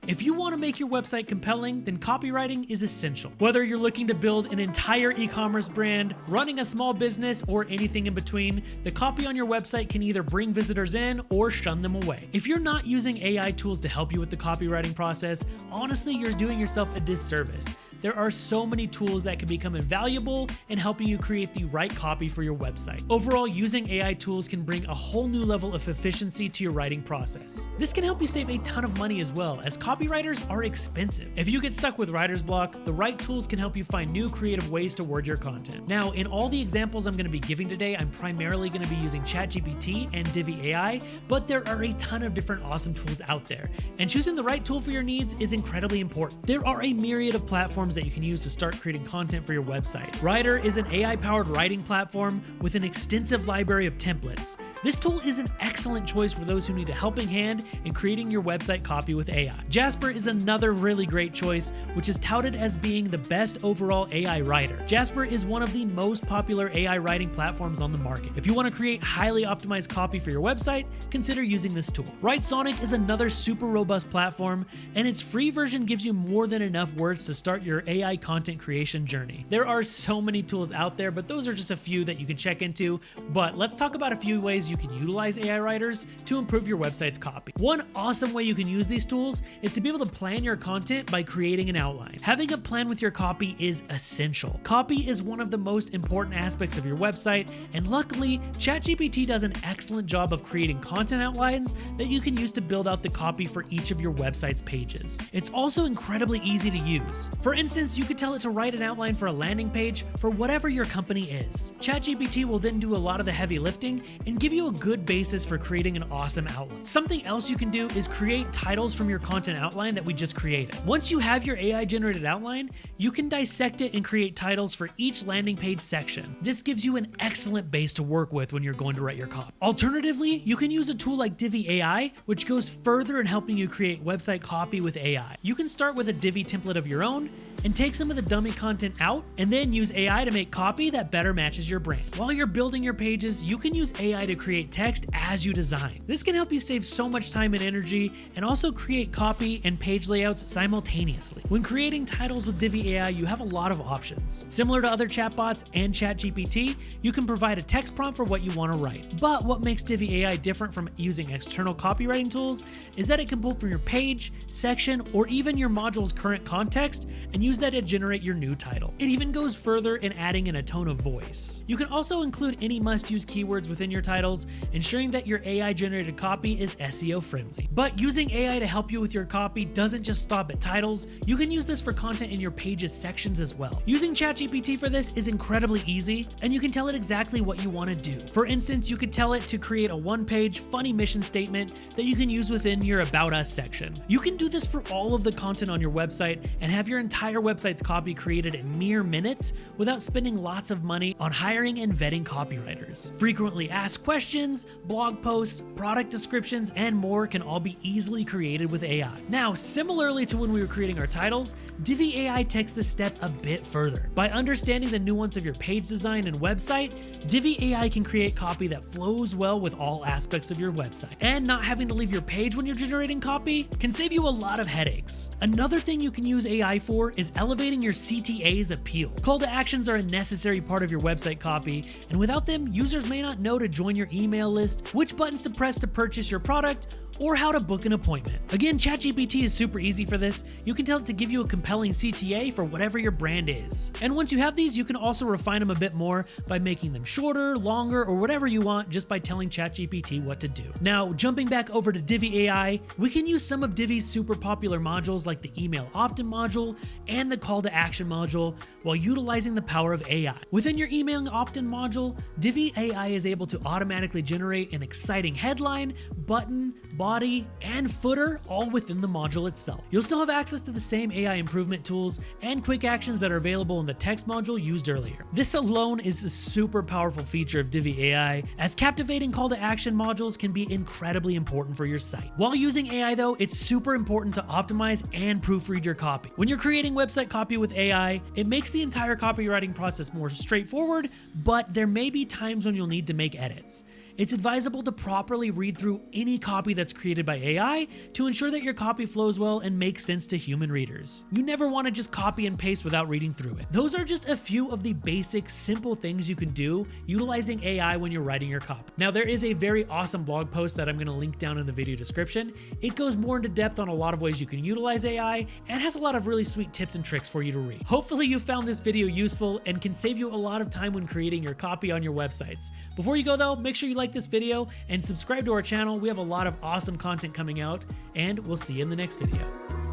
If you want to make your website compelling, then copywriting is essential. Whether you're looking to build an entire e-commerce brand, running a small business, or anything in between, the copy on your website can either bring visitors in or shun them away. If you're not using AI tools to help you with the copywriting process, honestly, you're doing yourself a disservice. There are so many tools that can become invaluable in helping you create the right copy for your website. Overall, using AI tools can bring a whole new level of efficiency to your writing process. This can help you save a ton of money as well, as copywriters are expensive. If you get stuck with writer's block, the right tools can help you find new creative ways to word your content. Now, in all the examples I'm going to be giving today, I'm primarily going to be using ChatGPT and Divi AI, but there are a ton of different awesome tools out there, and choosing the right tool for your needs is incredibly important. There are a myriad of platforms that you can use to start creating content for your website. Writer is an AI-powered writing platform with an extensive library of templates. This tool is an excellent choice for those who need a helping hand in creating your website copy with AI. Jasper is another really great choice, which is touted as being the best overall AI writer. Jasper is one of the most popular AI writing platforms on the market. If you want to create highly optimized copy for your website, consider using this tool. WriteSonic is another super robust platform, and its free version gives you more than enough words to start your AI content creation journey. There are so many tools out there, but those are just a few that you can check into. But let's talk about a few ways you can utilize AI writers to improve your website's copy. One awesome way you can use these tools is to be able to plan your content by creating an outline. Having a plan with your copy is essential. Copy is one of the most important aspects of your website, and luckily, ChatGPT does an excellent job of creating content outlines that you can use to build out the copy for each of your website's pages. It's also incredibly easy to use. For instance, you could tell it to write an outline for a landing page for whatever your company is. ChatGPT will then do a lot of the heavy lifting and give you a good basis for creating an awesome outline. Something else you can do is create titles from your content outline that we just created. Once you have your AI generated outline, you can dissect it and create titles for each landing page section. This gives you an excellent base to work with when you're going to write your copy. Alternatively, you can use a tool like Divi AI, which goes further in helping you create website copy with AI. You can start with a Divi template of your own and take some of the dummy content out, and then use AI to make copy that better matches your brand. While you're building your pages, you can use AI to create text as you design. This can help you save so much time and energy, and also create copy and page layouts simultaneously. When creating titles with Divi AI, you have a lot of options. Similar to other chatbots and ChatGPT, you can provide a text prompt for what you want to write. But what makes Divi AI different from using external copywriting tools is that it can pull from your page, section, or even your module's current context and use that to generate your new title. It even goes further in adding in a tone of voice. You can also include any must-use keywords within your titles, ensuring that your AI-generated copy is SEO friendly. But using AI to help you with your copy doesn't just stop at titles. You can use this for content in your page's sections as well. Using ChatGPT for this is incredibly easy, and you can tell it exactly what you want to do. For instance, you could tell it to create a one-page funny mission statement that you can use within your About Us section. You can do this for all of the content on your website and have your entire website's copy created in mere minutes without spending lots of money on hiring and vetting copywriters. Frequently asked questions, blog posts, product descriptions, and more can all be easily created with AI. Now, similarly to when we were creating our titles, Divi AI takes this step a bit further. By understanding the nuance of your page design and website, Divi AI can create copy that flows well with all aspects of your website. And not having to leave your page when you're generating copy can save you a lot of headaches. Another thing you can use AI for is elevating your CTAs appeal. Call to actions are a necessary part of your website copy, and without them, users may not know to join your email list, which buttons to press to purchase your product, or how to book an appointment. Again, ChatGPT is super easy for this. You can tell it to give you a compelling CTA for whatever your brand is. And once you have these, you can also refine them a bit more by making them shorter, longer, or whatever you want just by telling ChatGPT what to do. Now, jumping back over to Divi AI, we can use some of Divi's super popular modules like the email opt-in module and the call to action module while utilizing the power of AI. Within your email opt-in module, Divi AI is able to automatically generate an exciting headline, button, body, and footer all within the module itself. You'll still have access to the same AI improvement tools and quick actions that are available in the text module used earlier. This alone is a super powerful feature of Divi AI, as captivating call to action modules can be incredibly important for your site. While using AI though, it's super important to optimize and proofread your copy. When you're creating website copy with AI, it makes the entire copywriting process more straightforward, but there may be times when you'll need to make edits. It's advisable to properly read through any copy that's created by AI to ensure that your copy flows well and makes sense to human readers. You never want to just copy and paste without reading through it. Those are just a few of the basic, simple things you can do utilizing AI when you're writing your copy. Now, there is a very awesome blog post that I'm going to link down in the video description. It goes more into depth on a lot of ways you can utilize AI and has a lot of really sweet tips and tricks for you to read. Hopefully you found this video useful and can save you a lot of time when creating your copy on your websites. Before you go though, make sure you like this video and subscribe to our channel. We have a lot of awesome content coming out, and we'll see you in the next video.